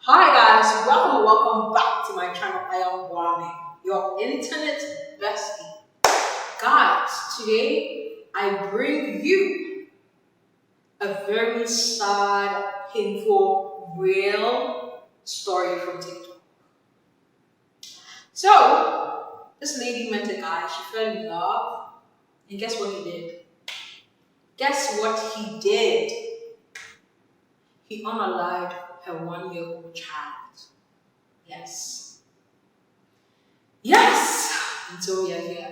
Hi guys, welcome back to my channel. I am Wame, your internet bestie. Guys, today I bring you a very sad, painful, real story from TikTok. So, this lady met a guy, she fell in love, and guess what he did? Guess what he did? He unalived her 1-year-old child. Yes. Yes! And so we are here.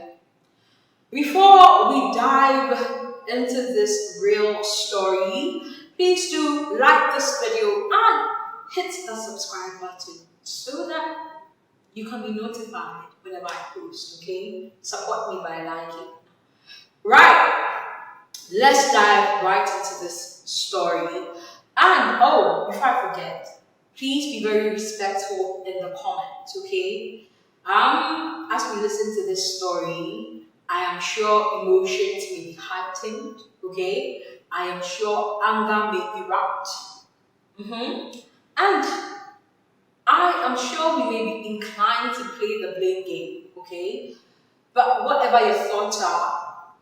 Before we dive into this real story, please do like this video and hit the subscribe button so that you can be notified whenever I post, okay? Support me by liking. Right, let's dive right into this story. And before I forget, please be very respectful in the comments, okay? As we listen to this story, I am sure emotions may be heightened, okay? I am sure anger may erupt. And I am sure we may be inclined to play the blame game, okay? But whatever your thoughts are,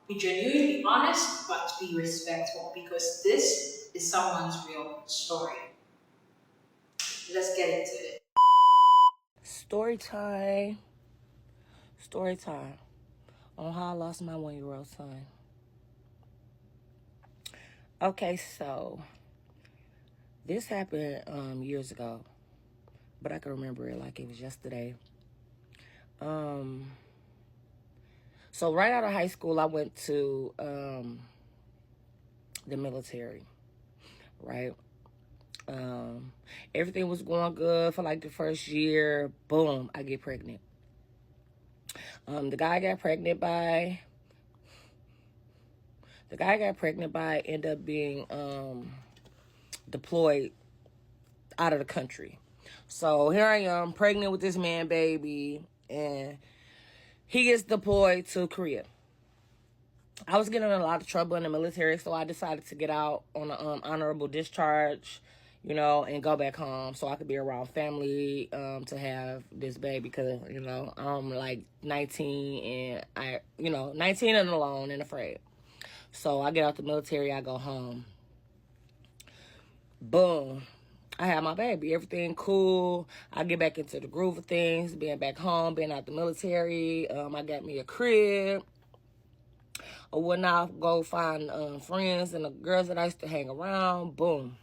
be genuinely honest, but be respectful because this is someone's real story. Let's get into it. Story time. Story time on how I lost my 1-year-old son. Okay, so this happened years ago, but I can remember it like it was yesterday. So right out of high school, I went to the military, right? Everything was going good for like the first year. Boom, I get pregnant. The guy I got pregnant by ended up being deployed out of the country. So here I am, pregnant with this man baby, and he gets deployed to Korea. I was getting in a lot of trouble in the military, so I decided to get out on an honorable discharge, and go back home so I could be around family to have this baby because, I'm like 19 and 19 and alone and afraid. So I get out the military, I go home. Boom. I have my baby. Everything cool. I get back into the groove of things, being back home, being out the military. I got me a crib. Or whatnot, go find friends and the girls that I used to hang around. Boom.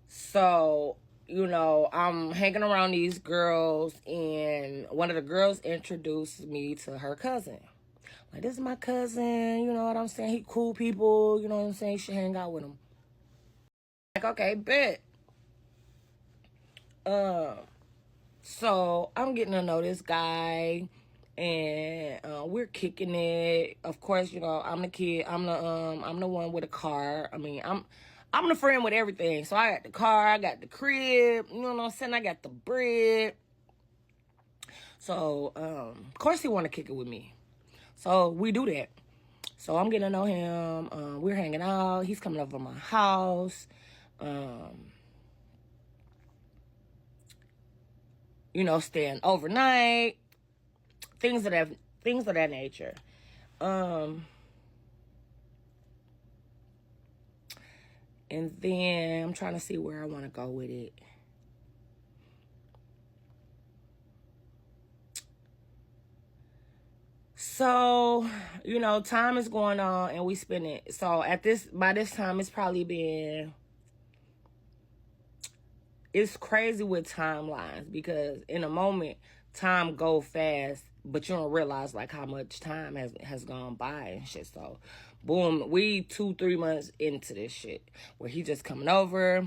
So, I'm hanging around these girls, and one of the girls introduced me to her cousin. Like, this is my cousin, you know what I'm saying? He cool people, you know what I'm saying? You should hang out with him. Like, okay, bet. So I'm getting to know this guy, and we're kicking it. Of course, I'm the kid. I'm the one with a car. I mean, I'm the friend with everything. So I got the car, I got the crib, you know what I'm saying? I got the bread. So, of course he want to kick it with me. So we do that. So I'm getting to know him. We're hanging out. He's coming over to my house. Staying overnight. Things of that nature. And then I'm trying to see where I want to go with it. So, time is going on and we spend it. So by this time, it's probably been, it's crazy with timelines because in a moment, time go fast, but you don't realize like how much time has gone by and shit. So, boom, we 2-3 months into this shit where he just coming over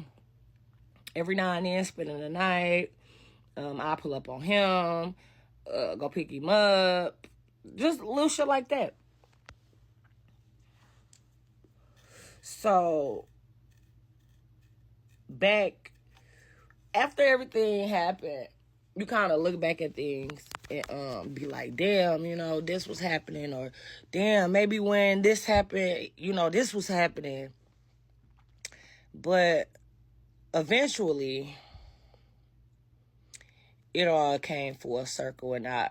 every now and then, spending the night. I pull up on him, go pick him up. Just little shit like that. So, back after everything happened, you kind of look back at things and be like, damn, this was happening. Or, damn, maybe when this happened, this was happening. But eventually, it all came full circle, and I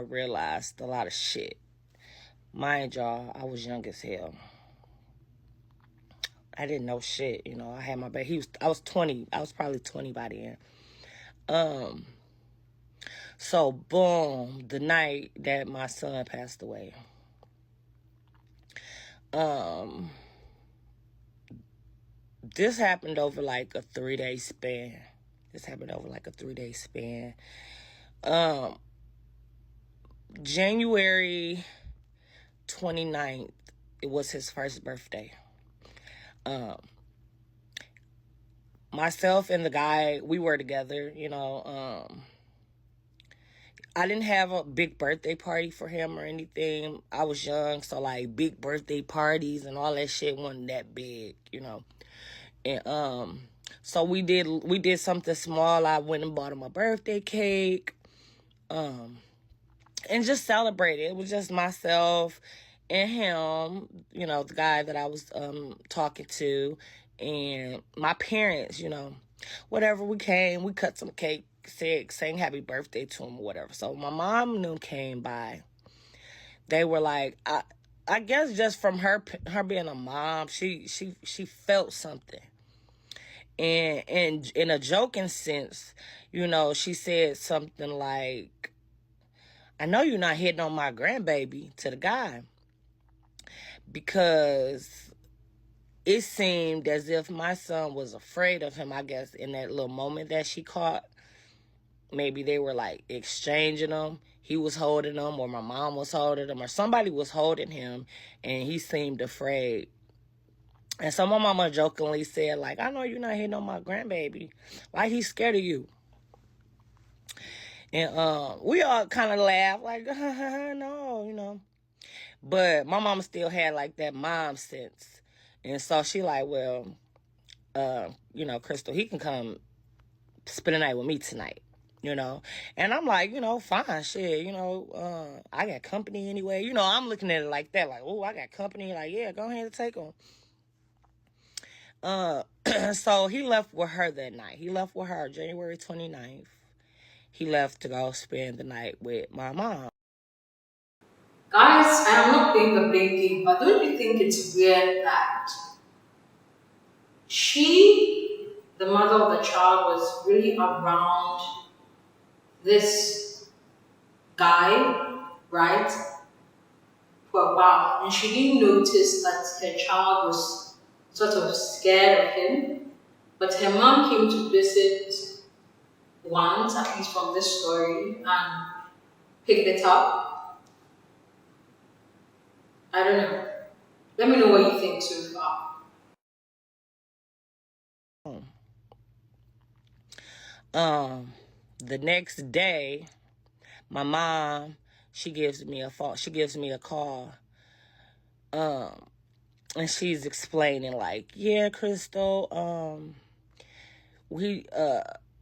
realized a lot of shit. Mind y'all, I was young as hell. I didn't know shit, you know. I had my baby. I was 20. I was probably 20 by then. So boom, the night that my son passed away. This happened over like a 3-day span. January 29th, it was his first birthday. Myself and the guy, we were together, you know. I didn't have a big birthday party for him or anything. I was young, so like big birthday parties and all that shit wasn't that big, you know. And so we did something small. I went and bought him a birthday cake. And just celebrated. It was just myself and him, you know, the guy that I was talking to, and my parents, you know. Whatever, we came, we cut some cake, sang happy birthday to him or whatever. So my mom and them came by. They were like, I guess just from her being a mom, she felt something. And in a joking sense, you know, she said something like, I know you're not hitting on my grandbaby, to the guy, because it seemed as if my son was afraid of him, I guess, in that little moment that she caught. Maybe they were like exchanging them. He was holding them, or my mom was holding him, or somebody was holding him, and he seemed afraid. And so my mama jokingly said, like, I know you're not hitting on my grandbaby. Why he's scared of you? And we all kind of laughed, like, no, you know. But my mama still had, like, that mom sense. And so she like, well, you know, Crystal, he can come spend the night with me tonight, you know. And I'm like, you know, fine, shit, you know, I got company anyway. You know, I'm looking at it like that, like, oh, I got company. Like, yeah, go ahead and take him. So he left with her that night. He left with her January 29th. He left to go spend the night with my mom. Guys, I am not playing the blame game, but don't you think it's weird that she, the mother of the child, was really around this guy, right, for a while, and she didn't notice that her child was sort of scared of him. But her mom came to visit once, at least from this story, and picked it up. I don't know. Let me know what you think so far. The next day, my mom, she gives me a phone. She gives me a call. And she's explaining like, yeah, Crystal, we,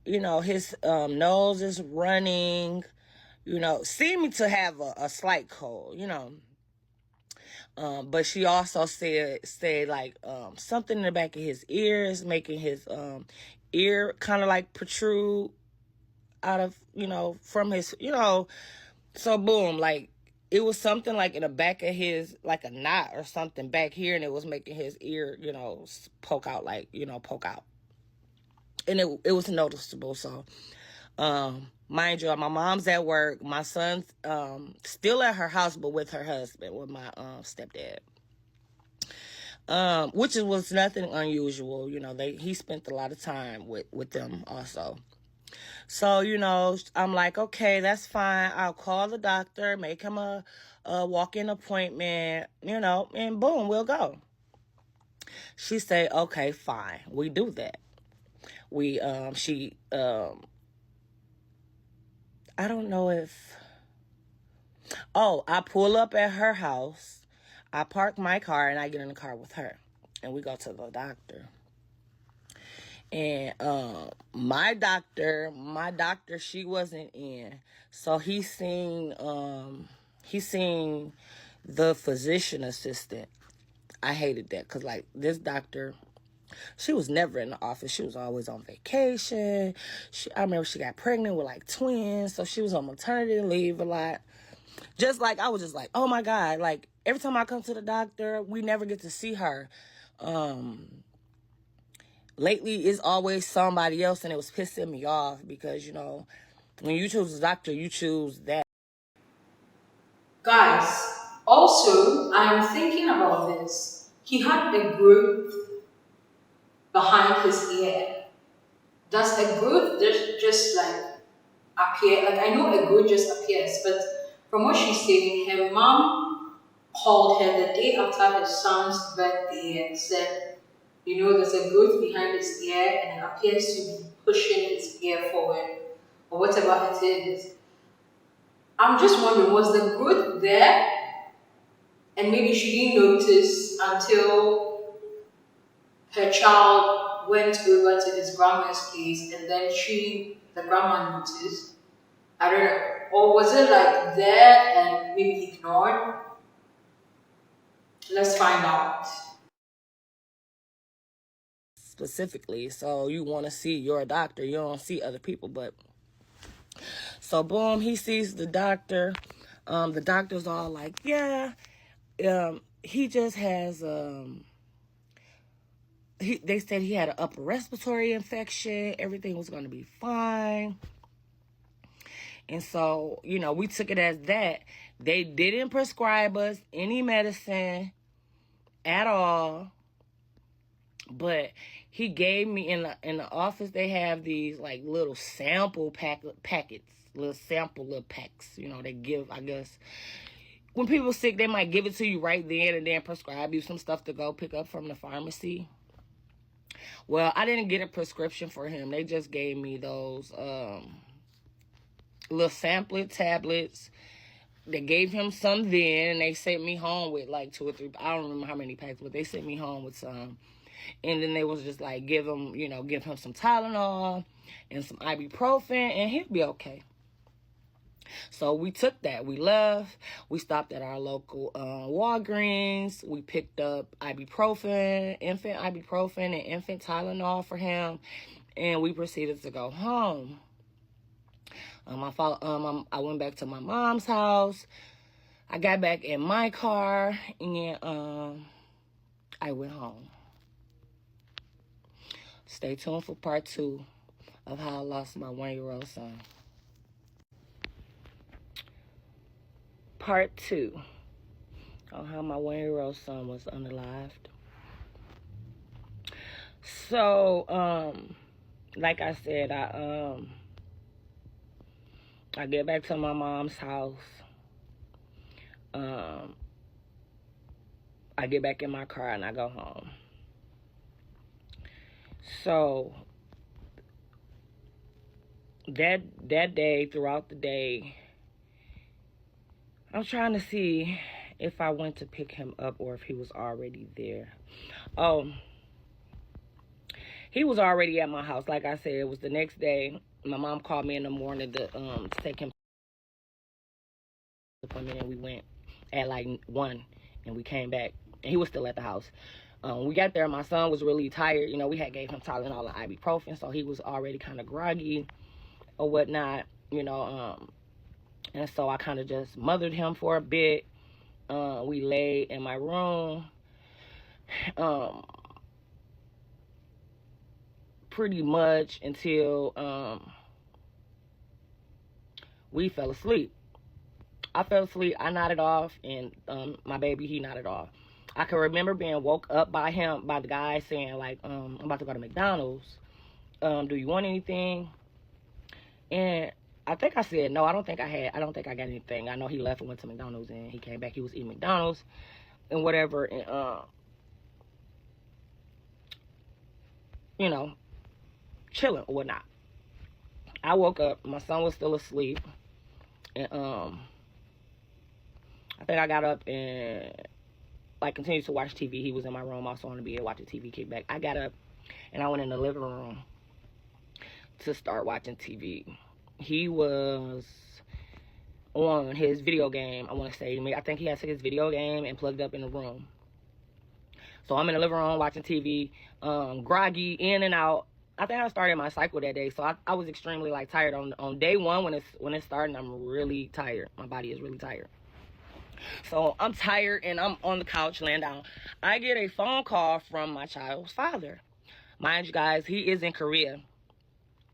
you know, his nose is running, you know, seeming to have a slight cold, you know. But she also said like something in the back of his ears, making his ear kind of like protrude out of, you know, from his, you know. So boom, like it was something like in the back of his, like a knot or something back here, and it was making his ear, you know, poke out, like, you know, poke out. And it was noticeable. So mind you, my mom's at work, my son's still at her house, but with her husband, with my stepdad. Which was nothing unusual, you know. He spent a lot of time with them also. So, you know, I'm like, okay, that's fine. I'll call the doctor, make him a walk-in appointment, you know, and boom, we'll go. She said, okay, fine. We do that. I don't know if, I pull up at her house. I park my car and I get in the car with her. And we go to the doctor. And my doctor, she wasn't in. So he seen the physician assistant. I hated that because, like, this doctor, She was never in the office. She was always on vacation. I remember she got pregnant with like twins, so she was on maternity leave a lot. Just like, I was just like, oh my God. Like, every time I come to the doctor, we never get to see her. Lately, it's always somebody else, and it was pissing me off because, you know, when you choose a doctor, you choose that. Guys, also, I'm thinking about this. He had a growth behind his ear. Does a growth just like appear? Like, I know a growth just appears, but from what she's saying, her mom called her the day after his son's birthday and said, you know, there's a growth behind his ear and it appears to be pushing his ear forward or whatever it is. I'm just wondering, was the growth there and maybe she didn't notice until her child went over to his grandma's place and then the grandma noticed? I don't know. Or was it like there and maybe ignored? Let's find out. Specifically, so you want to see your doctor. You don't see other people, but... So, boom, he sees the doctor. The doctor's all like, yeah, he just has... they said he had an upper respiratory infection. Everything was going to be fine. And so, you know, we took it as that. They didn't prescribe us any medicine at all. But he gave me, in the office, they have these, like, little sample packets. Little packs. You know, they give, I guess. When people are sick, they might give it to you right then and then prescribe you some stuff to go pick up from the pharmacy. Well, I didn't get a prescription for him. They just gave me those little samplet tablets. They gave him some then, and they sent me home with like 2 or 3. I don't remember how many packs, but they sent me home with some. And then they was just like, give him some Tylenol and some ibuprofen, and he'll be okay. So we took that. We left. We stopped at our local Walgreens. We picked up ibuprofen, infant ibuprofen, and infant Tylenol for him, and we proceeded to go home. I went back to my mom's house. I got back in my car, and I went home. Stay tuned for part 2 of how I lost my 1-year-old son. Part 2 on how my 1-year-old son was unalived. So, like I said, I get back to my mom's house. I get back in my car and I go home. So that day, throughout the day, I'm trying to see if I went to pick him up or if he was already there. Oh, he was already at my house. Like I said, it was the next day. My mom called me in the morning to take him to the appointment, and we went at like 1, and we came back, and he was still at the house. We got there, my son was really tired. You know, we had gave him Tylenol and ibuprofen, so he was already kind of groggy or whatnot, you know. And so I kind of just mothered him for a bit. We lay in my room. Pretty much until we fell asleep. I fell asleep, I nodded off, and my baby, he nodded off. I can remember being woke up by the guy saying, like, I'm about to go to McDonald's. Do you want anything? And I think I said no. I don't think I got anything. I know he left and went to McDonald's, and he came back. He was eating McDonald's and whatever, and you know, chilling or whatnot. I woke up. My son was still asleep, and I think I got up and like continued to watch TV. He was in my room, also on the bed watching TV. Kick back. I got up and I went in the living room to start watching TV. He was on his video game, I want to say. I think he had took his video game and plugged up in the room. So I'm in the living room watching TV, groggy, in and out. I think I started my cycle that day, so I was extremely like tired on day one when it started. I'm really tired. My body is really tired. So I'm tired and I'm on the couch laying down. I get a phone call from my child's father. Mind you guys, he is in Korea.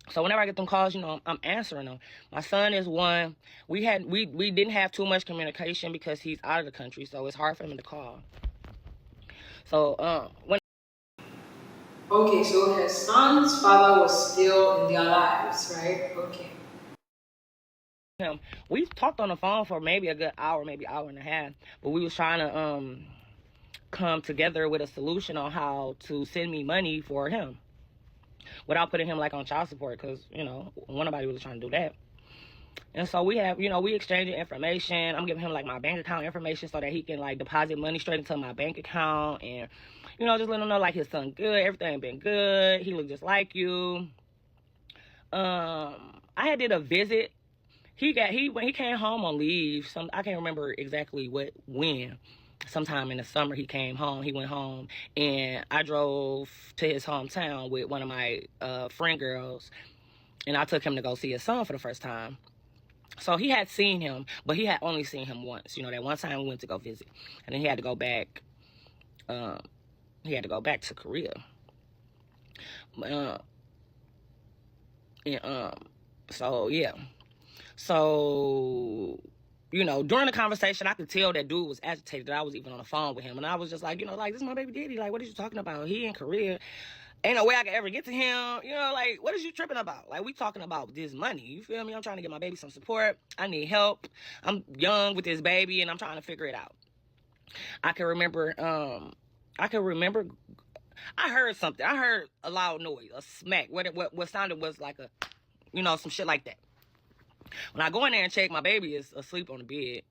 So whenever I get them calls, I'm answering them. My son is one. We didn't have too much communication because he's out of the country, so it's hard for him to call. So when Okay, so her son's father was still in their lives, right? Okay. we talked on the phone for maybe a good hour, maybe hour and a half, but we was trying to come together with a solution on how to send me money for him without putting him like on child support, because nobody was trying to do that. And so we exchanging information. I'm giving him like my bank account information so that he can like deposit money straight into my bank account, and just let him know like his son good, everything been good, he look just like you. I had did a visit. When he came home on leave, I can't remember exactly when. Sometime in the summer he came home. He went home, and I drove to his hometown with one of my friend girls, and I took him to go see his son for the first time. So he had seen him, but he had only seen him once. That one time we went to go visit, and then he had to go back. He had to go back to Korea. So yeah. So during the conversation, I could tell that dude was agitated, that I was even on the phone with him. And I was just like, this is my baby daddy. Like, what are you talking about? He in Korea. Ain't no way I could ever get to him. Like, what is you tripping about? Like, we talking about this money. You feel me? I'm trying to get my baby some support. I need help. I'm young with this baby, and I'm trying to figure it out. I can remember, I heard something. I heard a loud noise, a smack. What sounded was like a, some shit like that. When I go in there and check, my baby is asleep on the bed.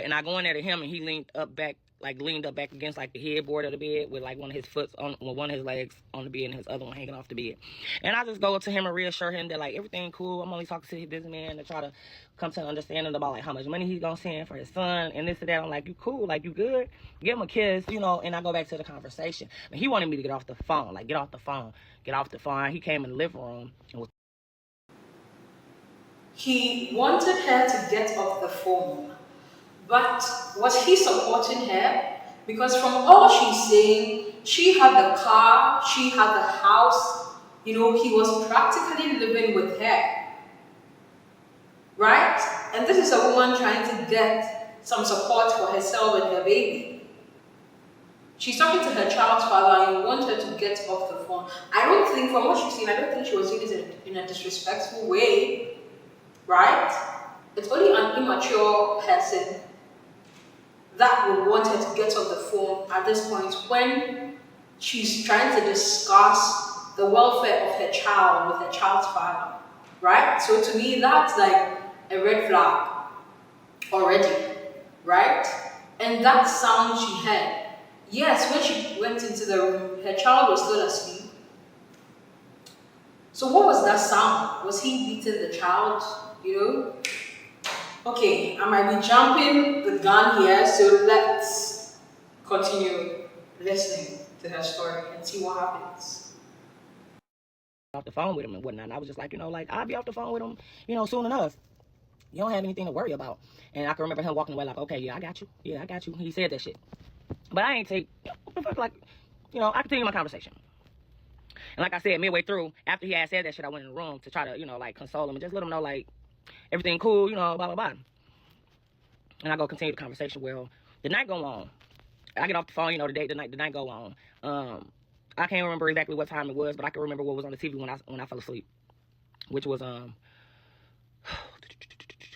And I go in there to him, and he leaned up back against like the headboard of the bed with like one of his legs on the bed and his other one hanging off the bed. And I just go up to him and reassure him that like everything cool. I'm only talking to his businessman to try to come to an understanding about like how much money he's gonna send for his son and this and that. I'm like, you cool, like you good? Give him a kiss, and I go back to the conversation. And he wanted me to get off the phone. He came in the living room and was. He wanted her to get off the phone, but was he supporting her? Because from all she's saying, she had the car, she had the house, he was practically living with her. Right? And this is a woman trying to get some support for herself and her baby. She's talking to her child's father and you want her to get off the phone. I don't think, from what she's seen, I don't think she was doing this in a disrespectful way. Right? It's only an immature person that would want her to get off the phone at this point when she's trying to discuss the welfare of her child with her child's father. Right? So to me, that's like a red flag already. Right? And that sound she heard. Yes, when she went into the room, her child was still asleep. So what was that sound? Was he beating the child? Okay, I might be jumping the gun here, so let's continue listening to her story and see what happens. Off the phone with him and whatnot. And I was just like, I'll be off the phone with him, soon enough. You don't have anything to worry about. And I can remember him walking away like, okay, yeah, I got you. Yeah, I got you. He said that shit. But I ain't take, what the fuck, like, I continued my conversation. And like I said, midway through, after he had said that shit, I went in the room to try to, like, console him and just let him know, like, everything cool, blah, blah, blah. And I go continue the conversation. Well, the night go on. I get off the phone, the night go on. I can't remember exactly what time it was, but I can remember what was on the TV when I fell asleep. Which was,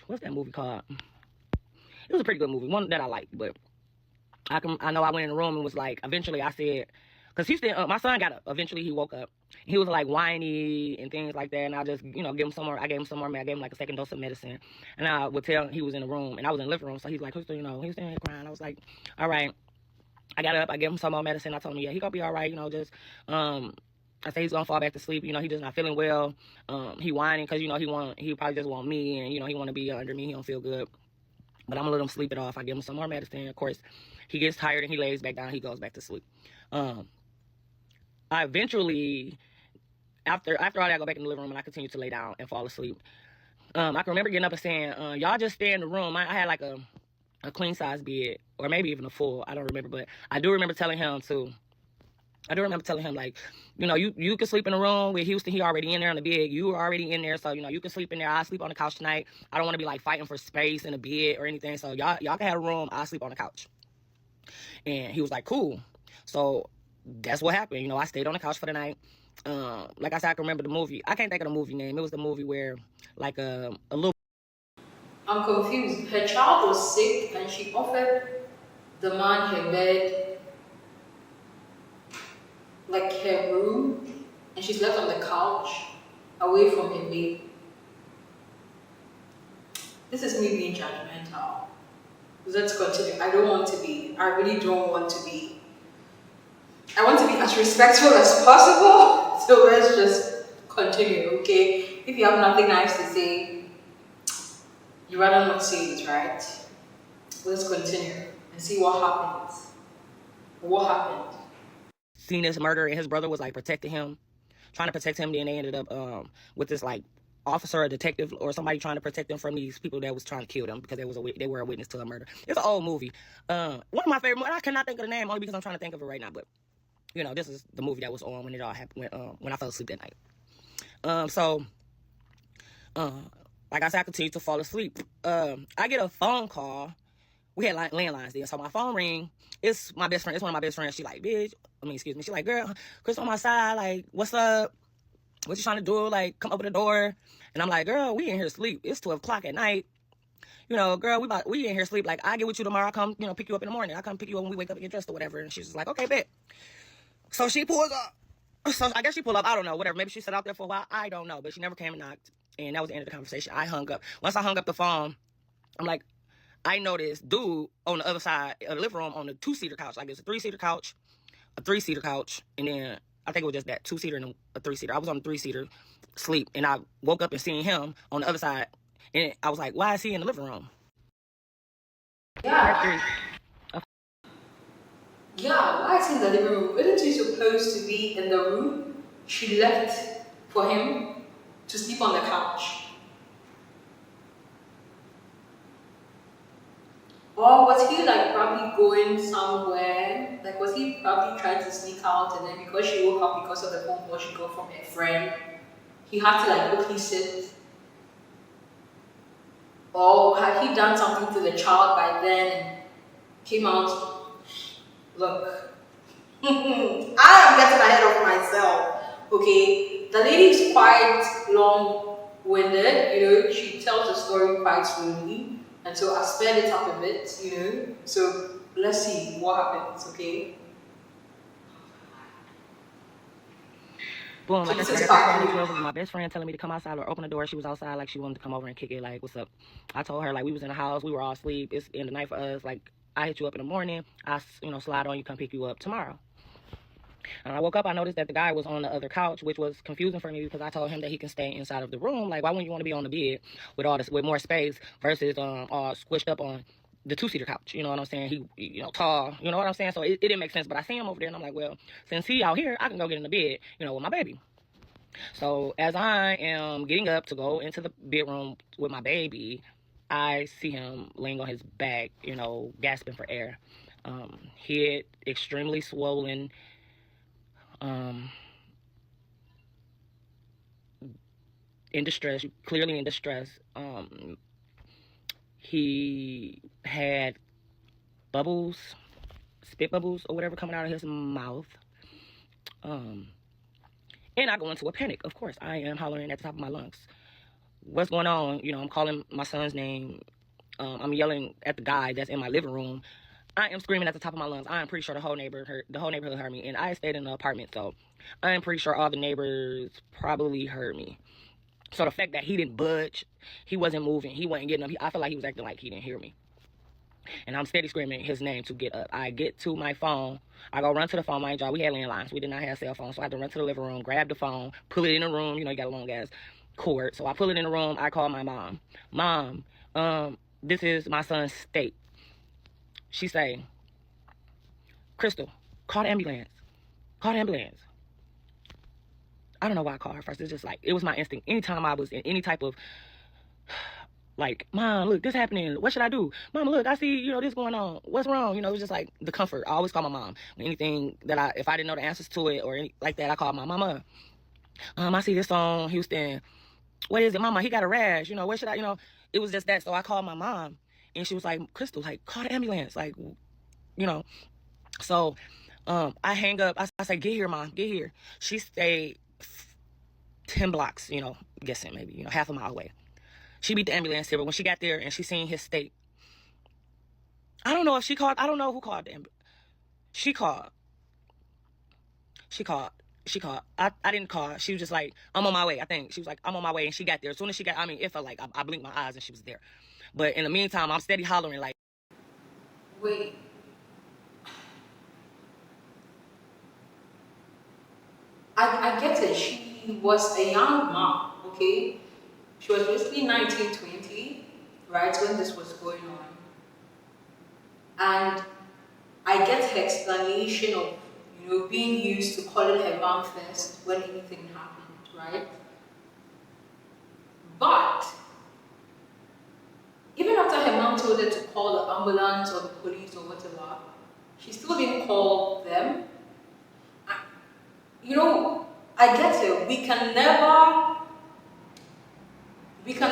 what's that movie called? It was a pretty good movie, one that I liked, but I know I went in the room and was like, eventually I said, because he still, my son got up. Eventually he woke up. He was like whiny and things like that. And I just, give him some more. I gave him some more. I gave him like a second dose of medicine. And I would tell he was in the room and I was in the living room. So he's like, who's still, he was still here crying. I was like, all right. I got up. I gave him some more medicine. I told him, yeah, he gonna be all right. I say he's gonna fall back to sleep. He just not feeling well. He whining because, he probably just want me. And, he want to be under me. He don't feel good. But I'm gonna let him sleep it off. I give him some more medicine. Of course, he gets tired and he lays back down. He goes back to sleep. I eventually, after all that, I go back in the living room and I continue to lay down and fall asleep. I can remember getting up and saying, y'all just stay in the room. I had like a queen size bed, or maybe even a full. I don't remember, but I do remember telling him like, you know, you can sleep in the room with Houston. He already in there on the bed. You were already in there, so you know you can sleep in there. I sleep on the couch tonight. I don't want to be like fighting for space in the bed or anything. So y'all can have a room. I sleep on the couch. And he was like, cool. So that's what happened. You know, I stayed on the couch for the night. Like I said, I can remember the movie. I can't think of the movie name. It was the movie where like a little. I'm confused. Her child was sick and she offered the man her bed, like her room, and she's left on the couch away from her baby. This is me being judgmental. Let's continue. I don't want to be. I really don't want to be. I want to be as respectful as possible. So let's just continue, okay? If you have nothing nice to say, you rather not say it, right? Let's continue and see what happens. What happened? Seen this murder, and his brother was like protecting him, trying to protect him. Then they ended up with this like officer or detective or somebody trying to protect them from these people that was trying to kill them because they were a witness to a murder. It's an old movie. One of my favorite. I cannot think of the name only because I'm trying to think of it right now. But you know, this is the movie that was on when it all happened. When I fell asleep that night. Like I said, I continued to fall asleep. I get a phone call. We had landlines there, so my phone ring. It's my best friend. It's one of my best friends. She like, excuse me. She like, girl, Chris on my side. Like, what's up? What you trying to do? Like, come open the door. And I'm like, girl, we in here sleep. It's 12 o'clock at night. You know, girl, we in here sleep. Like, I get with you tomorrow. I come, you know, pick you up in the morning. I come pick you up when we wake up and get dressed or whatever. And she's just like, okay, bet. So she pulls up. So I guess she pulled up. I don't know, whatever. Maybe she sat out there for a while. I don't know. But she never came and knocked. And that was the end of the conversation. I hung up. Once I hung up the phone, I'm like, I noticed dude on the other side of the living room on the two-seater couch. Like, it's a three-seater couch, a three-seater couch, and then I think it was just that two-seater and a three-seater. I was on the three-seater, sleep, and I woke up and seen him on the other side, and I was like, why is he in the living room? Yeah. Yeah, why is he in the living room? Isn't he supposed to be in the room she left for him to sleep on the couch? Or was he like probably going somewhere? Like, was he probably trying to sneak out and then because she woke up because of the phone call she got from her friend, he had to like quickly sit? Or had he done something to the child by then and came out? Look, I am getting ahead of myself. Okay, the lady is quite long-winded. You know, she tells the story quite slowly, and so I sped it up a bit. You know, so let's see what happens. Okay. Boom, like I said, that was my best friend telling me to come outside or open the door. She was outside, like she wanted to come over and kick it, like, what's up? I told her, like, we was in the house, we were all asleep, it's in the night for us, like, I hit you up in the morning, I, you know, slide on you, come pick you up tomorrow. And I woke up, I noticed that the guy was on the other couch, which was confusing for me because I told him that he can stay inside of the room. Like, why wouldn't you want to be on the bed with all this, with more space versus all squished up on the two-seater couch? You know what I'm saying? He, you know, tall, you know what I'm saying? So it didn't make sense, but I see him over there and I'm like, well, since he out here, I can go get in the bed, you know, with my baby. So as I am getting up to go into the bedroom with my baby, I see him laying on his back, you know, gasping for air. Head extremely swollen. In distress, clearly in distress. He had bubbles, spit bubbles or whatever coming out of his mouth. And I go into a panic. Of course, I am hollering at the top of my lungs. What's going on? You know, I'm calling my son's name. I'm yelling at the guy that's in my living room. I am screaming at the top of my lungs. I am pretty sure the whole neighborhood heard me. And I stayed in the apartment, so I am pretty sure all the neighbors probably heard me. So the fact that he didn't budge, he wasn't moving, he wasn't getting up, I feel like he was acting like he didn't hear me. And I'm steady screaming his name to get up. I get to my phone. I go run to the phone. Mind y'all, we had landlines. We did not have cell phones. So I had to run to the living room, grab the phone, pull it in the room. You know, you got a long ass cord. So I pull it in the room. I call my mom. Mom, This is my son's state. She say, Crystal, call the ambulance. Call the ambulance. I don't know why I called her first. It's just like, it was my instinct. Anytime I was in any type of, like, Mom, look, this happening. What should I do? Mom, look, I see, this going on. What's wrong? It was just like the comfort. I always call my mom. Anything that if I didn't know the answers to it or like that, I called my mama. I see this on Houston. What is it, Mama? He got a rash. Where should I, it was just that. So I called my mom and she was like, Crystal, like, call the ambulance. Like, So I hang up. I say, get here, Mom, get here. She stayed 10 blocks, guessing maybe, half a mile away. She beat the ambulance here, but when she got there and she seen his state, I don't know if she called. I don't know who called the ambulance. She called. I didn't call. She was just like, I'm on my way. I think she was like, I'm on my way. And she got there. As soon as she got, it felt like I blinked my eyes and she was there. But in the meantime, I'm steady hollering like, wait. I get it. She was a young mom, okay? She was basically 19, 20, right, when this was going on. And I get her explanation of, being used to calling her mom first when anything happened, right? But even after her mom told her to call the ambulance or the police or whatever, she still didn't call them. I get it. We can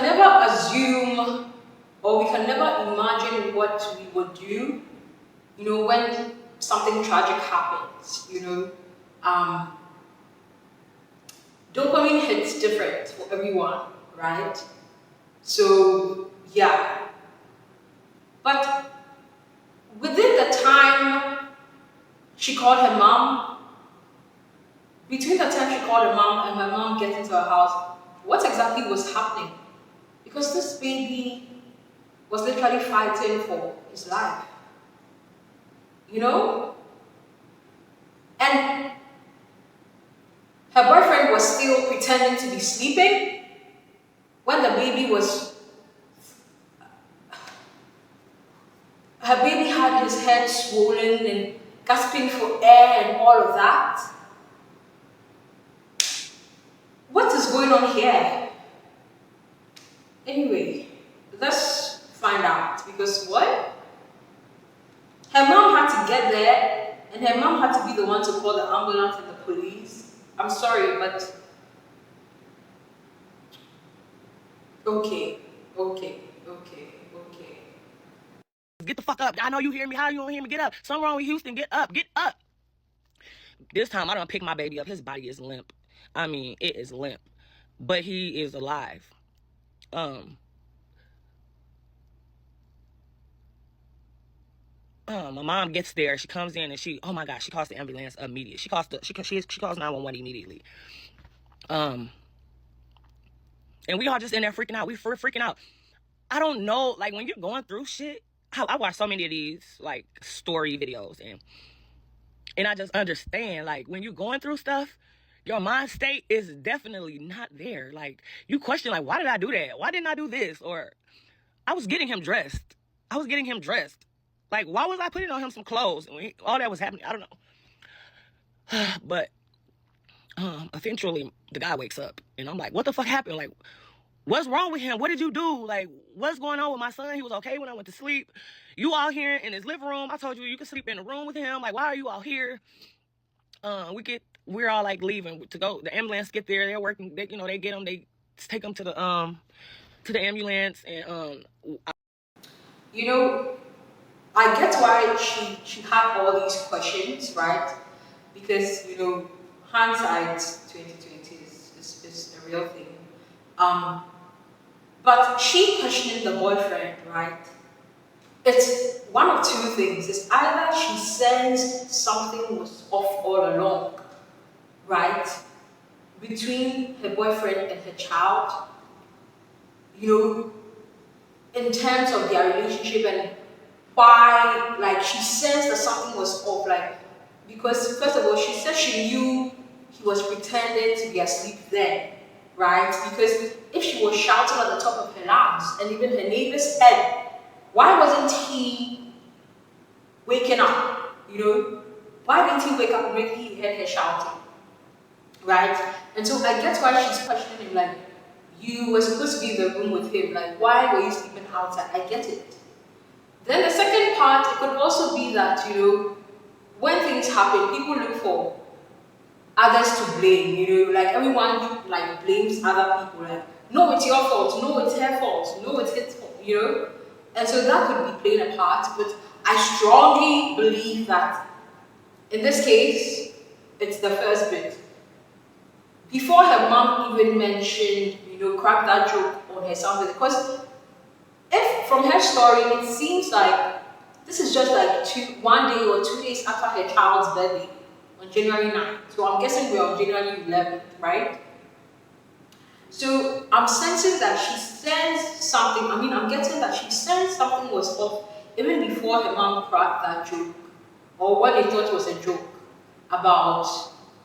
never assume or we can never imagine what we would do, when something tragic happens, dopamine hits different for everyone, right? So, yeah. But within the time she called her mom, between the time she called her mom and my mom getting to her house, what exactly was happening? Because this baby was literally fighting for his life. And her boyfriend was still pretending to be sleeping when the baby was... Her baby had his head swollen and gasping for air and all of that. What is going on here? Anyway, let's find out, because what? Her mom had to get there, and her mom had to be the one to call the ambulance and the police. I'm sorry, but... Okay. Get the fuck up. I know you hear me. How you don't hear me? Get up. Something wrong with Houston. Get up. Get up. This time I don't pick my baby up. His body is limp. It is limp. But he is alive. My mom gets there. She comes in and oh my gosh, she calls the ambulance immediately. She calls 911 immediately. And we all just in there freaking out. We're freaking out. I don't know, like, when you're going through shit, I watch so many of these like story videos and I just understand, like, when you're going through stuff, your mind state is definitely not there. Like, you question, like, why did I do that? Why didn't I do this? Or I was getting him dressed. Like, why was I putting on him some clothes? All that was happening. I don't know. But eventually the guy wakes up and I'm like, what the fuck happened? Like, what's wrong with him? What did you do? Like, what's going on with my son? He was okay when I went to sleep. You all here in his living room. I told you could sleep in the room with him. Like, why are you all here? We're all like leaving to go. The ambulance get there. They're working. They get them. They take them to the ambulance. And I get why she had all these questions, right? Because hindsight 2020 is a real thing. But she questioning the boyfriend, right? It's one of two things. It's either she sensed something was off all along, right? Between her boyfriend and her child, in terms of their relationship, and why, like, she sensed that something was off, like, because first of all, she said she knew he was pretending to be asleep then, right? Because if she was shouting at the top of her lungs and even her neighbors heard Why wasn't he waking up? Why didn't he wake up when he heard her shouting? Right? And so I get why she's questioning him, like, you were supposed to be in the room with him, like, why were you sleeping outside? I get it. Then the second part, it could also be that, when things happen, people look for others to blame, like everyone like blames other people, like, no, it's your fault, no, it's her fault, no, it's his fault. And so that could be playing a part, but I strongly believe that in this case, it's the first bit. Before her mom even mentioned, crack that joke on her son, because if from her story, it seems like this is just like 1 day or 2 days after her child's birthday on January 9th. So I'm guessing we're on January 11th, right? So I'm sensing that she sensed something. I'm getting that she sensed something was off even before her mom cracked that joke, or what they thought was a joke about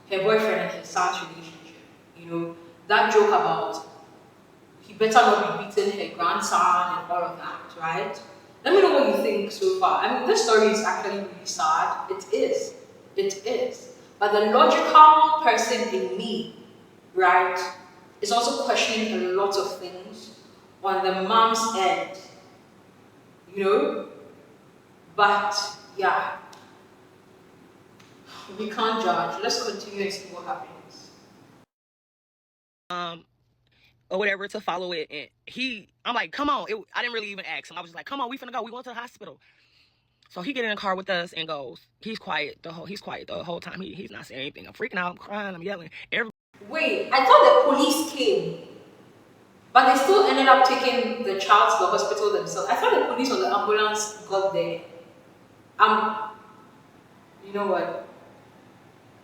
her boyfriend and her son's relationship. That joke about he better not be beating her grandson and all of that, right? Let me know what you think so far. This story is actually really sad. It is. It is. But the logical person in me, right, is also questioning a lot of things on the mom's end. But yeah, we can't judge. Let's continue and see what happens. Or whatever to follow it, and I'm like, come on. I didn't really even ask him. I was just like, come on, we finna go. We going to the hospital. So he get in the car with us and goes. He's quiet the whole time. He's not saying anything. I'm freaking out. I'm crying. I'm yelling. Wait, I thought the police came, but they still ended up taking the child to the hospital themselves. I thought the police or the ambulance got there. You know what?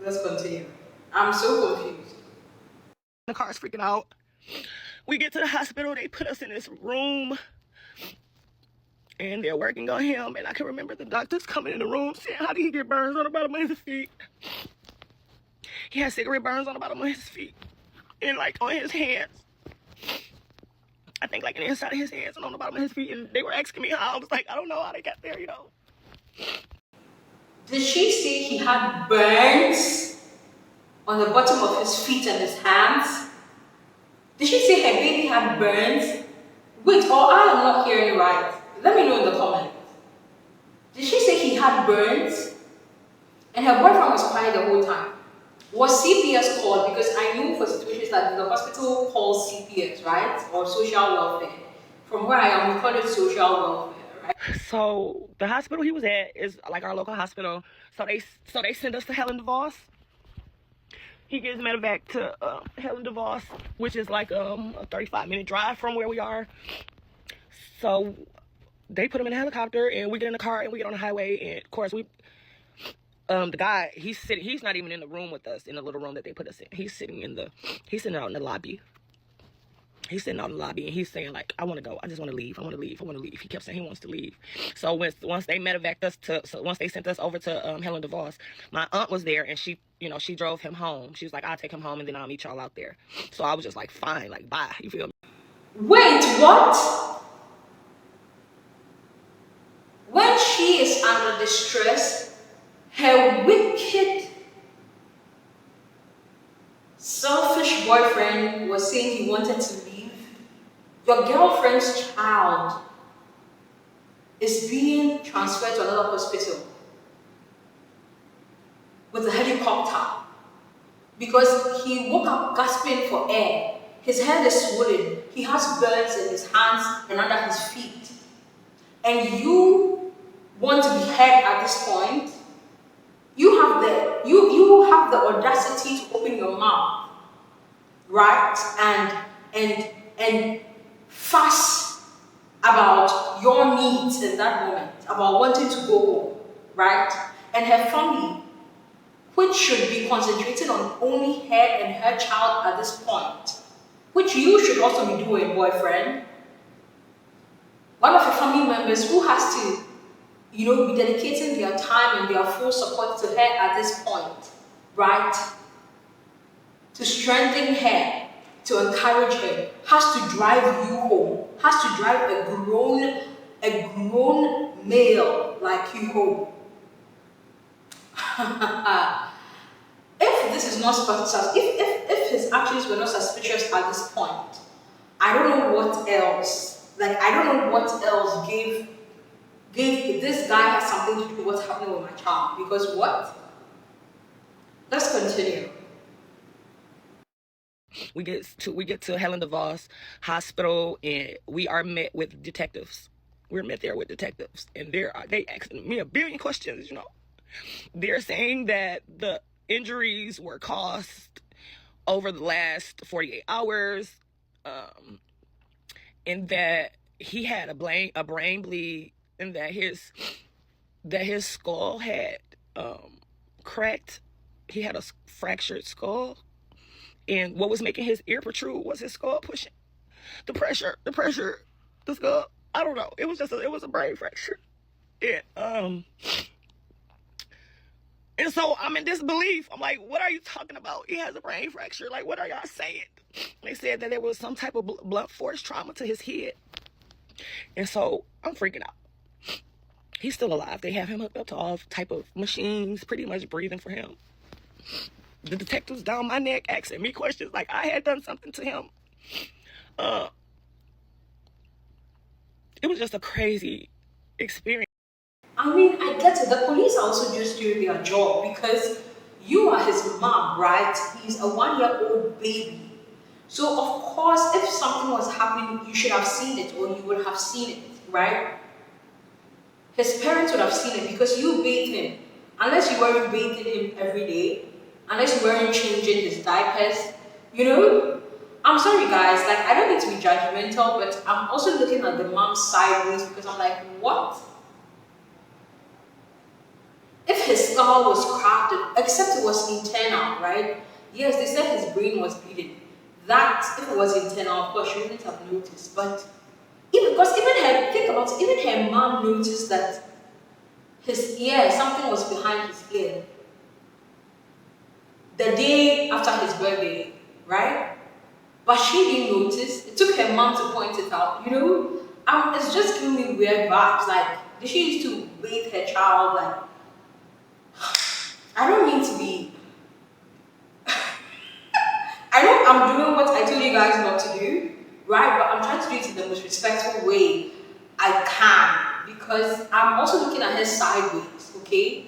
Let's continue. I'm so confused. The car's freaking out. We get to the hospital. They put us in this room, and they're working on him. And I can remember the doctors coming in the room saying, how did he get burns on the bottom of his feet? He had cigarette burns on the bottom of his feet and like on his hands. I think like in the inside of his hands and on the bottom of his feet. And they were asking me how. I was like, I don't know how they got there, Did she say he had burns on the bottom of his feet and his hands? Did she say her baby had burns? Wait, or I am not hearing right. Let me know in the comments. Did she say he had burns? And her boyfriend was quiet the whole time. Was CPS called? Because I know for situations like the hospital calls CPS, right? Or social welfare. From where I am, we call it social welfare, right? So the hospital he was at is like our local hospital. So they send us to Helen DeVos. He gets medevac to Helen DeVos, which is like a 35-minute drive from where we are. So they put him in a helicopter, and we get in the car and we get on the highway. And of course the guy, he's not even in the room with us, in the little room that they put us in. He's sitting out in the lobby. He's sitting out in the lobby and he's saying like, I want to go. I just want to leave. I want to leave. I want to leave. He kept saying he wants to leave. So once they medevaced us once they sent us over to Helen DeVos, my aunt was there and she drove him home. She was like, I'll take him home and then I'll meet y'all out there. So I was just like, fine, like, bye. You feel me? Wait, what? When she is under distress, her wicked, selfish boyfriend was saying he wanted to leave. Your girlfriend's child is being transferred to another hospital with a helicopter because he woke up gasping for air. His head is swollen. He has burns in his hands and under his feet. And you want to be heard at this point? You have the audacity to open your mouth, right? And fuss about your needs in that moment, about wanting to go home, right? And her family, which should be concentrated on only her and her child at this point, which you should also be doing, boyfriend. One of your family members who has to, be dedicating their time and their full support to her at this point, right? To strengthen her, to encourage her, has to drive you home, has to drive a grown a grown male like you home. If this is not suspicious, if his actions were not suspicious at this point, I don't know what else. Like I don't know what else gave this guy has something to do with what's happening with my child. Because what? Let's continue. We get to Helen DeVos Hospital, and we are met with detectives. We're met there with detectives, and they asking me a billion questions. They're saying that the injuries were caused over the last 48 hours, and that he had a brain bleed, and that his skull had cracked. He had a fractured skull, and what was making his ear protrude was his skull pushing. The pressure, the skull. I don't know. It was a brain fracture, and so I'm in disbelief. I'm like, what are you talking about? He has a brain fracture. Like, what are y'all saying? They said that there was some type of blunt force trauma to his head. And so I'm freaking out. He's still alive. They have him hooked up to all type of machines, pretty much breathing for him. The detectives down my neck asking me questions like I had done something to him. It was just a crazy experience. I mean, I get it. The police are also just doing their job because you are his mom, right? He's a 1-year-old baby. So, of course, if something was happening, you should have seen it or you would have seen it, right? His parents would have seen it because you bathed him. Unless you weren't bathing him every day, unless you weren't changing his diapers, I'm sorry, guys. Like, I don't need to be judgmental, but I'm also looking at the mom sideways because I'm like, what? If his skull was cracked, except it was internal, right? Yes, they said his brain was bleeding. That, if it was internal, of course, she wouldn't have noticed. But even her mom noticed that his ear, something was behind his ear. The day after his birthday, right? But she didn't notice. It took her mom to point it out. It's just giving me weird vibes. Like, did she used to bathe her child? Like, I don't mean to be. I know I'm doing what I told you guys not to do, right? But I'm trying to do it in the most respectful way I can because I'm also looking at her sideways, okay?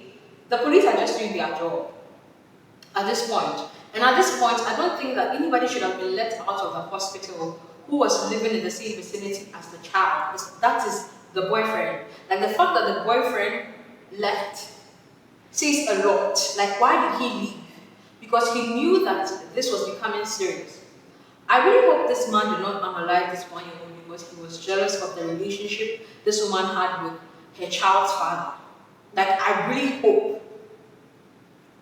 The police are just doing their job at this point. And at this point, I don't think that anybody should have been let out of the hospital who was living in the same vicinity as the child. That is the boyfriend. Like the fact that the boyfriend left says a lot. Like, why did he leave? Because he knew that this was becoming serious. I really hope this man did not unalive this 1-year-old because he was jealous of the relationship this woman had with her child's father. Like, I really hope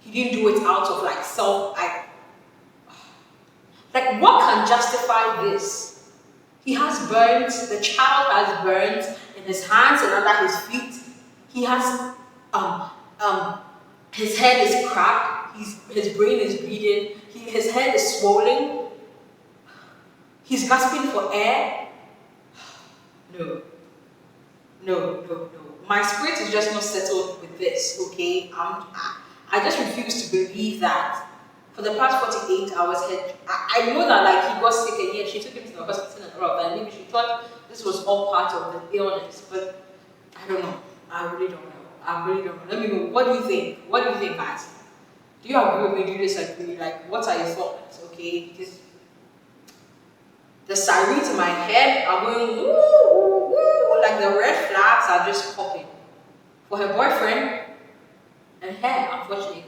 he didn't do it out of like like, what can justify this? He has burns, the child has burns in his hands and under his feet. He has his head is cracked, his brain is bleeding, his head is swollen, he's gasping for air. No. My spirit is just not settled with this, okay? I just refuse to believe that for the past 48 hours, I know that like he got sick and yet she took him to the hospital and all of that. Maybe she thought this was all part of the illness, but I don't know. I really don't know. Let me know. What do you think? What do you think, guys? Do you agree with me? Do you disagree? Like, what are your thoughts? Okay, because the sirens in my head are going woo, woo, woo, like the red flags are just popping for her boyfriend and her, unfortunately.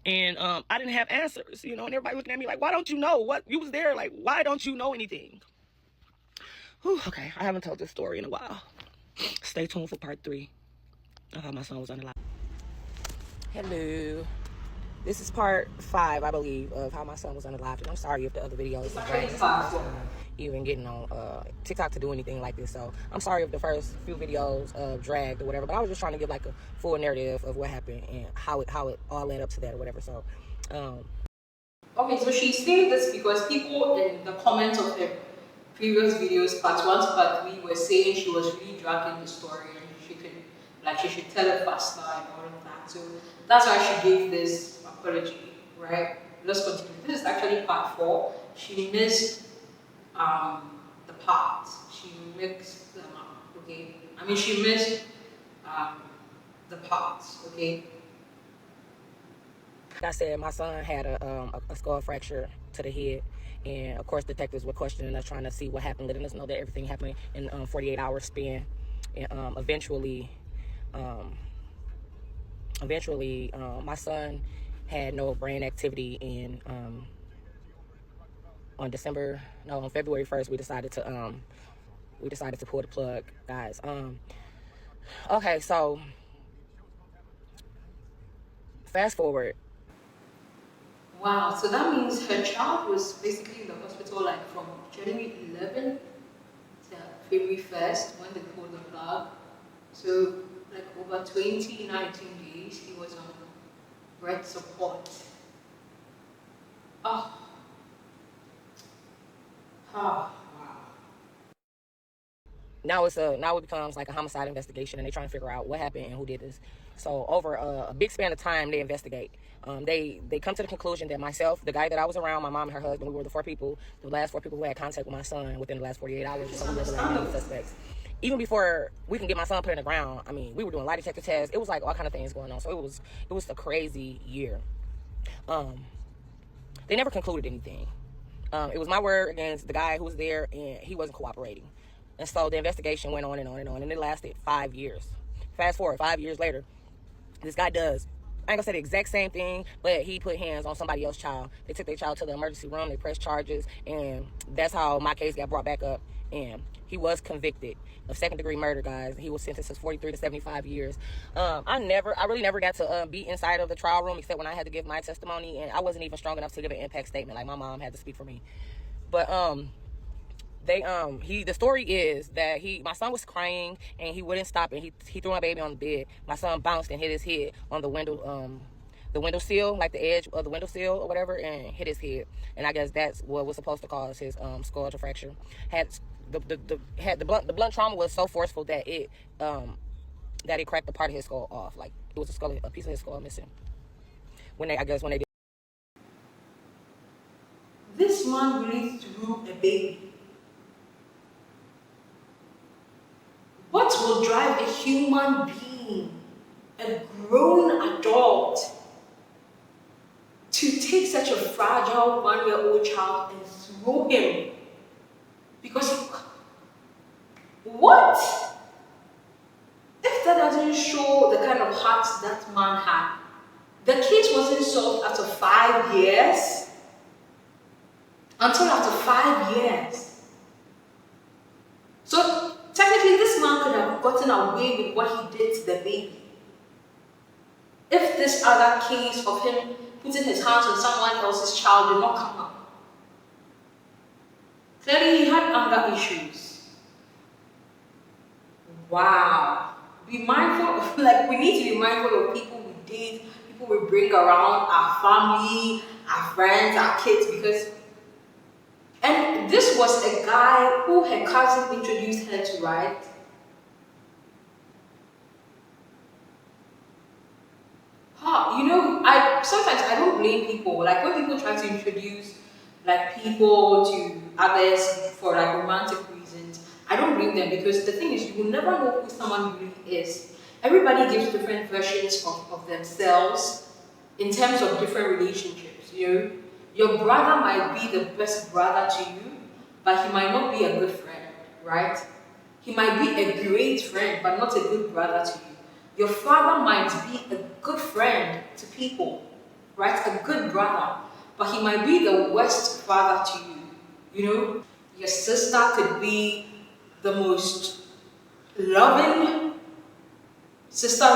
And I didn't have answers, and everybody looking at me like, why don't you know? What, you was there, like, why don't you know anything? Whew, okay, I haven't told this story in a while. Stay tuned for part 3 of how my son was unalive. Hello. This is part 5, I believe, of how my son was unalived. And I'm sorry if the other videos even getting on TikTok to do anything like this. So I'm sorry if the first few videos dragged or whatever. But I was just trying to give like a full narrative of what happened and how it all led up to that or whatever. So okay, so she's saying this because people in the comments of her previous videos, part 1 to part 3, were saying she was really dragging the story and she should tell it faster and all of that. So that's why she gave this apology, right? Let's continue. This is actually part 4. She missed the parts. She mixed them up, okay? I mean, she missed the parts, okay? Like I said, my son had a skull fracture to the head. And of course, detectives were questioning us, trying to see what happened, letting us know that everything happened in 48 hours span. And eventually, my son had no brain activity. And on February 1st, we decided to pull the plug, guys. Okay, so fast forward. Wow, so that means her child was basically in the hospital like from January 11th to February 1st when they pulled the plug. So like over 19 days he was on breath support. Oh, wow. Now it becomes like a homicide investigation, and they're trying to figure out what happened and who did this. So over a big span of time, they investigate. They come to the conclusion that myself, the guy that I was around, my mom and her husband, we were the last 4 people who had contact with my son within the last 48 hours. So we were the main suspects. Even before we can get my son put in the ground, I mean, we were doing lie detector tests. It was like all kind of things going on. So it was a crazy year. They never concluded anything. It was my word against the guy who was there, and he wasn't cooperating. And so the investigation went on and on and on, and it lasted 5 years. Fast forward 5 years later, this guy does, I ain't gonna say the exact same thing, but he put hands on somebody else's child. They took their child to the emergency room, they pressed charges, and that's how my case got brought back up. And he was convicted of second-degree murder, guys. He was sentenced to 43 to 75 years. I really never got to be inside of the trial room except when I had to give my testimony, and I wasn't even strong enough to give an impact statement. Like, my mom had to speak for me. But the story is that my son was crying and he wouldn't stop, and he threw my baby on the bed. My son bounced and hit his head on the window sill, like the edge of the window sill or whatever, and hit his head. And I guess that's what was supposed to cause his skull to fracture. The blunt trauma was so forceful that it cracked a part of his skull off. Like, it was a piece of his skull missing. When they did. This man really threw a baby. What will drive a human being, a grown adult, to take such a fragile 1-year-old child and throw him? What? If that doesn't show the kind of heart that man had, the case wasn't solved after 5 years. Until after 5 years. So technically, this man could have gotten away with what he did to the baby if this other case of him putting his hands on someone else's child did not come up. Clearly, he had anger issues. Wow. Be mindful of, we need to be mindful of people we date, people we bring around, our family, our friends, our kids, because. And this was a guy who her cousin introduced her to, right? Sometimes I don't blame people. Like, when people try to introduce people to others for romantic reasons, I don't blame them, because the thing is, you will never know who someone really is. Everybody gives different versions of themselves in terms of different relationships. Your brother might be the best brother to you, but he might not be a good friend, right? He might be a great friend, but not a good brother to you. Your father might be a good friend to people, right? A good brother, but he might be the worst father to you. Your sister could be the most loving sister,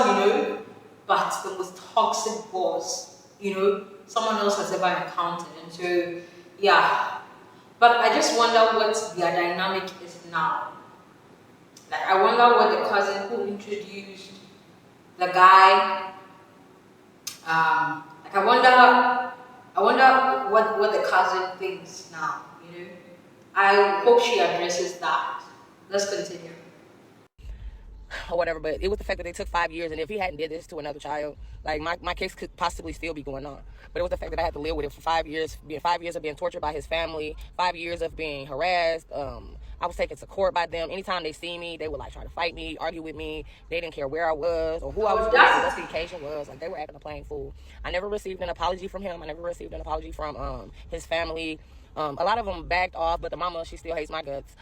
but the most toxic boss, someone else has ever encountered. And so, yeah. But I just wonder what their dynamic is now. I wonder what the cousin who introduced the guy, I wonder what the cousin thinks now, I hope she addresses that. Let's continue. or whatever. But it was the fact that they took 5 years, and if he hadn't did this to another child, like my case could possibly still be going on. But it was the fact that I had to live with it for 5 years, being 5 years of being tortured by his family, 5 years of being harassed. I was taken to court by them. Anytime they see me, they would like try to fight me, argue with me. They didn't care where I was or who I was with, what the occasion was. Like, they were acting a plain fool. I never received an apology from him. I never received an apology from his family. A lot of them backed off, but the mama, she still hates my guts.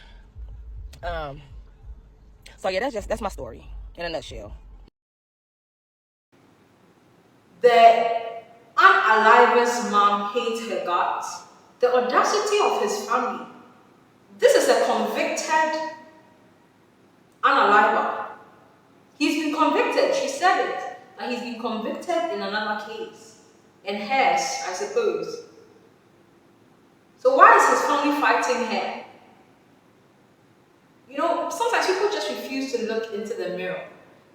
So yeah, that's my story in a nutshell. The UNALIVED's mom hates her guts. The audacity of his family. This is a convicted UNALIVED. He's been convicted, she said it. And he's been convicted in another case. And hers, I suppose. So why is his family fighting her? You know, sometimes people just refuse to look into the mirror.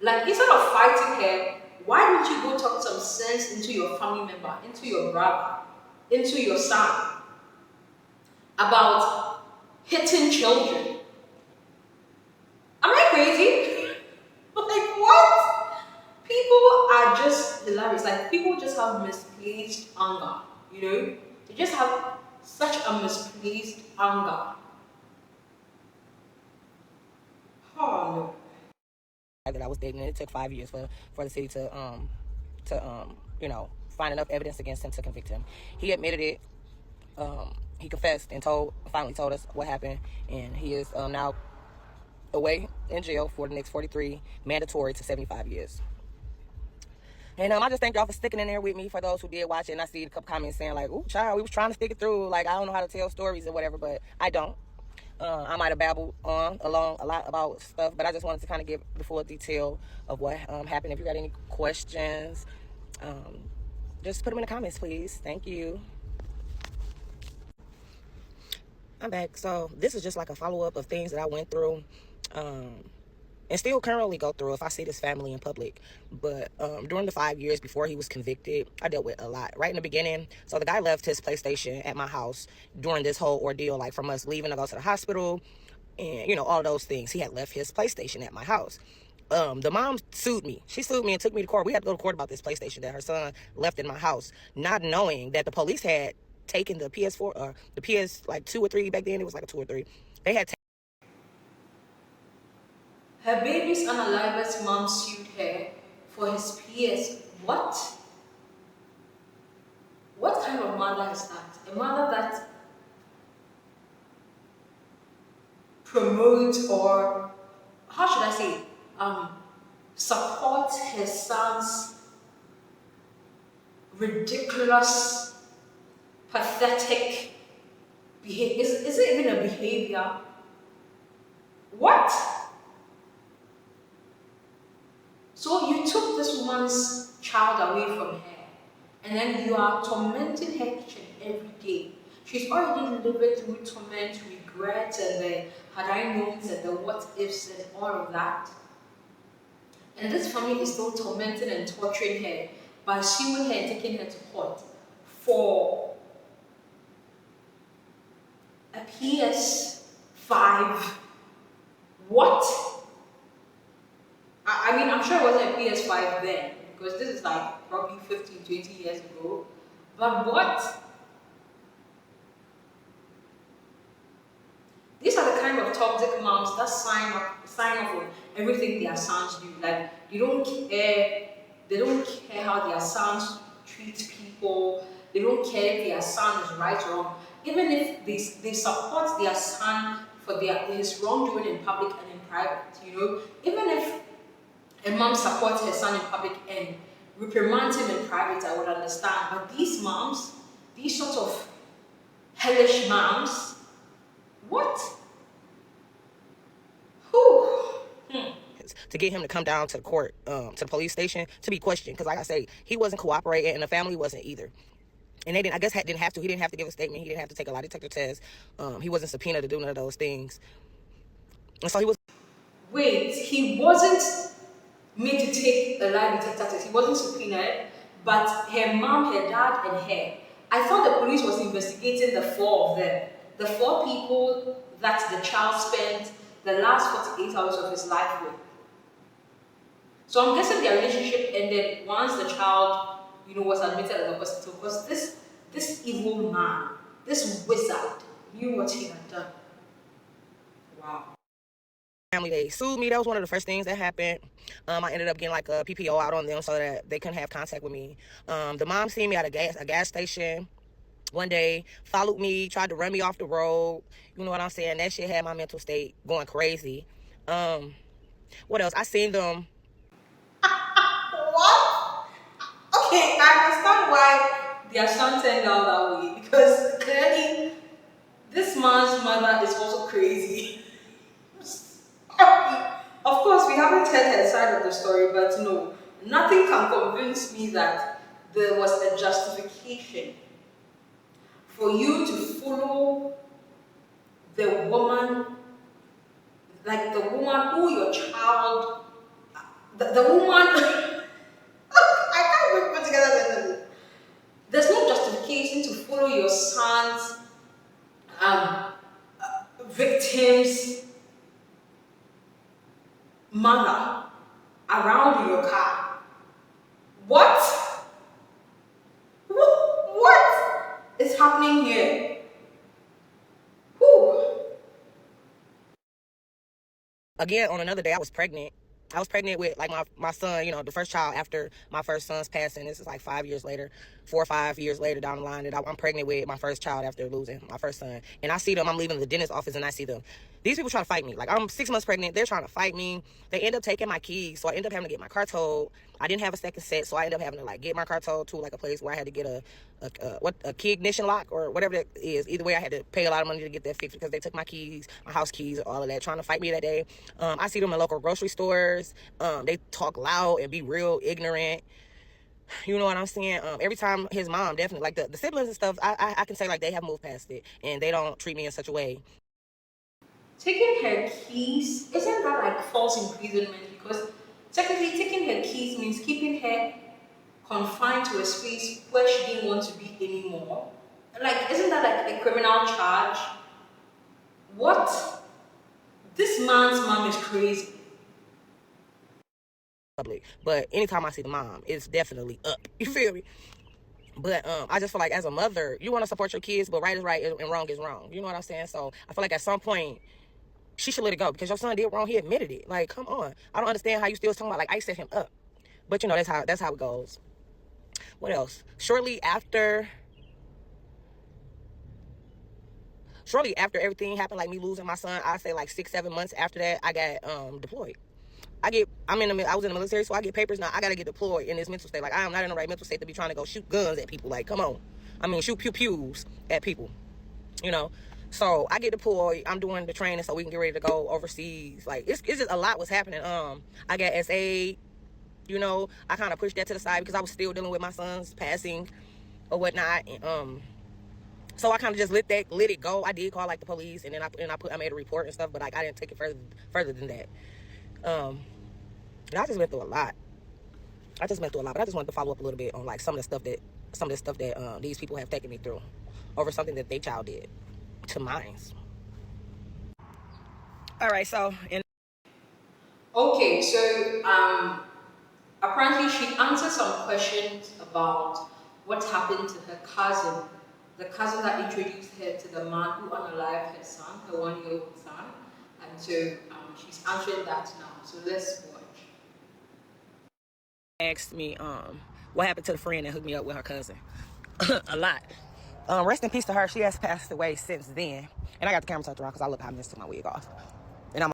Like, instead of fighting her, why don't you go talk some sense into your family member, into your brother, into your son, about hitting children? Am I crazy? Like, what? People are just hilarious. Like, people just have misplaced anger, you know? They just have such a misplaced anger. Oh, no. That I was dating, and it took 5 years for the city to find enough evidence against him to convict him. He admitted it. He confessed and finally told us what happened, and he is now away in jail for the next 43, mandatory to 75 years. And I just thank y'all for sticking in there with me. For those who did watch it, and I see a couple comments saying like, "Ooh, child, we was trying to stick it through. Like, I don't know how to tell stories or whatever," but I don't. I might have babbled on along a lot about stuff, but I just wanted to kind of give the full detail of what happened. If you got any questions, just put them in the comments, please. Thank you. I'm back. So this is just like a follow-up of things that I went through and still currently go through if I see this family in public. But during the 5 years before he was convicted, I dealt with a lot right in the beginning. So the guy left his PlayStation at my house during this whole ordeal, like from us leaving to go to the hospital and, you know, all those things. He had left his PlayStation at my house. The mom sued me. She sued me and took me to court. We had to go to court about this PlayStation that her son left in my house, not knowing that the police had taken the PS4 or the PS like 2 or 3 back then. It was like a 2 or 3. They had Her baby's UNALIVED's mom sued her for his PS. What? What kind of mother is that? A mother that promotes, or how should I say, supports her son's ridiculous, pathetic behavior. Is it even a behavior? What? So you took this woman's child away from her, and then you are tormenting her each and every day. She's already living through torment, regret, and the had I known, and the what ifs, and all of that. And this family is still tormenting and torturing her by suing her and taking her to court for a PS5. What? I mean, I'm sure it wasn't a PS5 then, because this is like probably 15, 20 years ago. But what? These are the kind of toxic moms that sign off on everything their sons do. Like, they don't care how their sons treat people. They don't care if their son is right or wrong. Even if they support their son for his wrongdoing in public and in private, you know, even if a mom supports her son in public and reprimands him in private, I would understand. But these moms, these sort of hellish moms, what? Who? To get him to come down to the court, to the police station to be questioned, because like I say, he wasn't cooperating and the family wasn't either. And they didn't, I guess, didn't have to. He didn't have to give a statement. He didn't have to take a lie detector test. He wasn't subpoenaed to do none of those things. And so he was. Wait, he wasn't made to take a lie detector test. He wasn't subpoenaed, but her mom, her dad, and her. I thought the police was investigating the four of them. the 4 people that the child spent the last 48 hours of his life with. So I'm guessing their relationship ended once the child, was admitted at the hospital, because this evil man, this wizard, knew what he had done. Wow. Family, they sued me. That was one of the first things that happened. I ended up getting like a PPO out on them so that they couldn't have contact with me. The mom seen me at a gas station one day, followed me, tried to run me off the road. You know what I'm saying? That shit had my mental state going crazy. What else? I seen them. What? Okay, I understand why their son turned out that way, because clearly this man's mother is also crazy. Of course, we haven't heard her side of the story, but no, nothing can convince me that there was a justification for you to follow the woman, like the woman who your child, the woman, I can't even put together the. There's no justification to follow your son's victim's mother around in your car. What? What is happening here? Whew. Again, on another day, I was pregnant. I was pregnant with like my son, the first child after my first son's passing. This is like 5 years later, 4 or 5 years later down the line, that I'm pregnant with my first child after losing my first son. And I see them, I'm leaving the dentist office and I see them. These people trying to fight me. Like, I'm 6 months pregnant, they're trying to fight me. They end up taking my keys, so I end up having to get my car towed. I didn't have a second set, so I ended up having to like get my car towed to like a place where I had to get a key ignition lock or whatever that is. Either way, I had to pay a lot of money to get that fixed because they took my keys, my house keys, all of that, trying to fight me that day. I see them in local grocery stores. They talk loud and be real ignorant. You know what I'm saying? Every time his mom, definitely, like the siblings and stuff, I can say like they have moved past it and they don't treat me in such a way. Taking her keys, isn't that like false imprisonment? Because technically taking her keys means keeping her confined to a space where she didn't want to be anymore. Like, isn't that like a criminal charge? What? This man's mom is crazy. Public, but anytime I see the mom, it's definitely up. You feel me? But I just feel like as a mother, you want to support your kids, but right is right and wrong is wrong. You know what I'm saying? So I feel like at some point she should let it go because your son did wrong. He admitted it. Like, come on. I don't understand how you still talking about like I set him up. But that's how it goes. What else? Shortly after everything happened, like me losing my son, I say like 6-7 months after that, I got deployed. I was in the military, so I get papers now. I gotta get deployed in this mental state. Like, I am not in the right mental state to be trying to go shoot guns at people. Like, come on. I mean, shoot pew-pews at people, So I get deployed. I'm doing the training so we can get ready to go overseas. Like, it's just a lot was happening. I got SA, I kind of pushed that to the side because I was still dealing with my son's passing or whatnot. And, so I kind of just let it go. I did call like the police, and then I made a report and stuff, but like I didn't take it further than that. And I just went through a lot. But I just wanted to follow up a little bit on like some of the stuff that these people have taken me through over something that their child did to mine. All right, so Okay, so apparently she answered some questions about what happened to her cousin, the cousin that introduced her to the man who unalived her son, her 1-year-old son, and so she's answering that now. So let's watch. asked me what happened to the friend that hooked me up with her cousin. A lot. Rest in peace to her. She has passed away since then. And I got the camera tucked around because I look how I missed took my wig off. And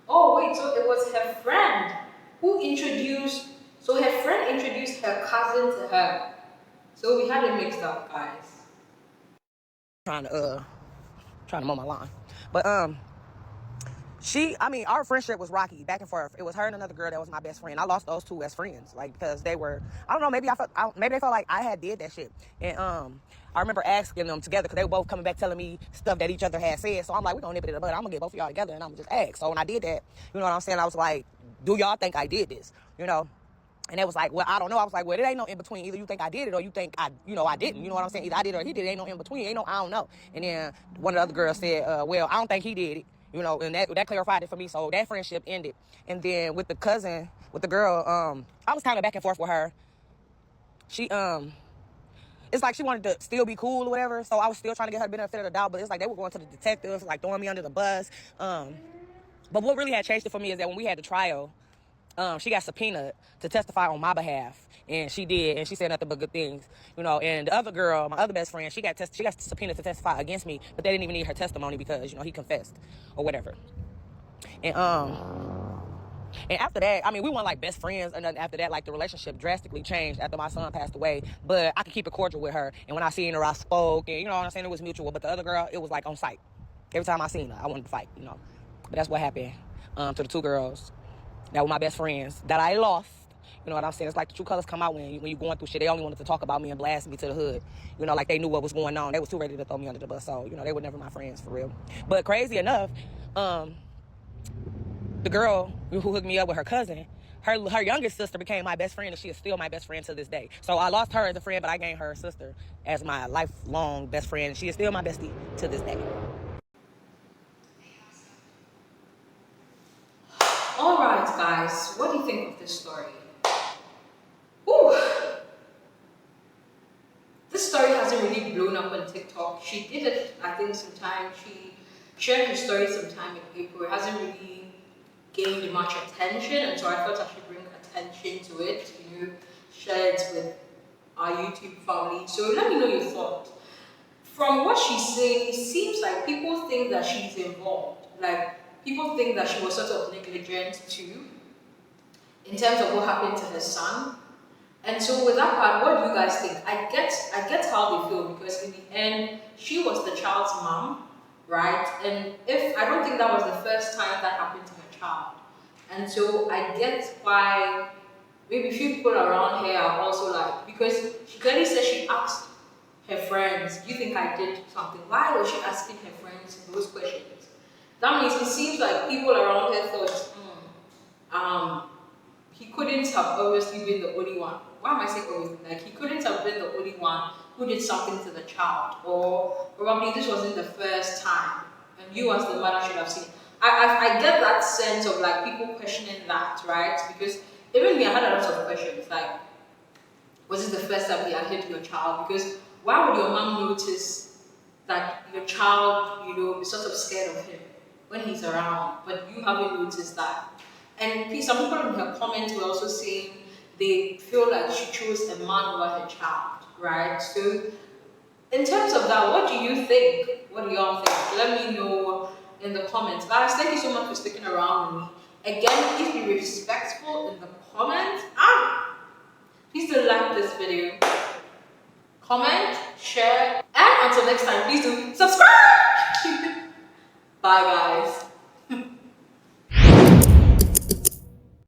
Oh wait, so it was her friend who introduced. So her friend introduced her cousin to her. So we had it mixed up, guys. trying to mow my lawn. But our friendship was rocky, back and forth. It was her and another girl that was my best friend. I lost those two as friends, like, because they were, I don't know, maybe they felt like I had did that shit. And I remember asking them together because they were both coming back telling me stuff that each other had said. So I'm like, we're gonna nip it in the bud. I'm gonna get both of y'all together and I'm gonna just ask. So when I did that, you know what I'm saying, I was like, do y'all think I did this? And they was like, well, I don't know. I was like, well, it ain't no in between. Either you think I did it or you think I didn't. You know what I'm saying? Either I did it or he did it. Ain't no in between. Ain't no, I don't know. And then one of the other girls said, well, I don't think he did it. You know, and that clarified it for me. So that friendship ended. And then with the cousin, with the girl, I was kind of back and forth with her. She, it's like she wanted to still be cool or whatever. So I was still trying to get her the benefit of the doubt. But it's like they were going to the detectives, like throwing me under the bus. But what really had changed it for me is that when we had the trial, she got subpoenaed to testify on my behalf, and she did, and she said nothing but good things, you know. And the other girl, my other best friend, she got subpoenaed to testify against me, but they didn't even need her testimony because, you know, he confessed or whatever. And after that, I mean, we weren't like best friends or nothing. After that, like the relationship drastically changed after my son passed away. But I could keep it cordial with her, and when I seen her, I spoke, and you know what I'm saying, it was mutual. But the other girl, it was like on sight. Every time I seen her, I wanted to fight, you know. But that's what happened to the two girls that were my best friends that I lost. You know what I'm saying? It's like the true colors come out when you're going through shit. They only wanted to talk about me and blast me to the hood. You know, like they knew what was going on. They was too ready to throw me under the bus. So, you know, they were never my friends for real. But crazy enough, the girl who hooked me up with her cousin, her youngest sister became my best friend, and she is still my best friend to this day. So I lost her as a friend, but I gained her sister as my lifelong best friend. And she is still my bestie to this day. All right, guys, what do you think of this story? Ooh, this story hasn't really blown up on TikTok. She did it, I think, sometime. She shared her story sometime in April. It hasn't really gained much attention, and so I thought I should bring attention to it, you know, share it with our YouTube family. So let me know your thoughts. From what she's saying, it seems like people think that she's involved. Like, people think that she was sort of negligent too, in terms of what happened to her son. And so with that part, what do you guys think? I get how they feel, because in the end, she was the child's mom, right? And if I don't think that was the first time that happened to her child. And so I get why maybe a few people around here are also like, because she clearly said she asked her friends, do you think I did something? Why was she asking her friends those questions? That means it seems like people around her thought, he couldn't have obviously been the only one. Why am I saying obviously? Like, he couldn't have been the only one who did something to the child, or probably this wasn't the first time, and you as the mother should have seen. I get that sense of like people questioning that, right? Because even me, I had a lot of questions like, was it the first time he had hit your child? Because why would your mom notice that your child, you know, is sort of scared of him when he's around, but you haven't noticed that? And some people in her comments were also saying they feel like she chose a man over her child, right? So in terms of that, what do you think? What do y'all think? Let me know in the comments. Guys, thank you so much for sticking around with me. Again, please be respectful in the comments. Please do like this video, comment, share, and until next time, please do subscribe. Bye, guys.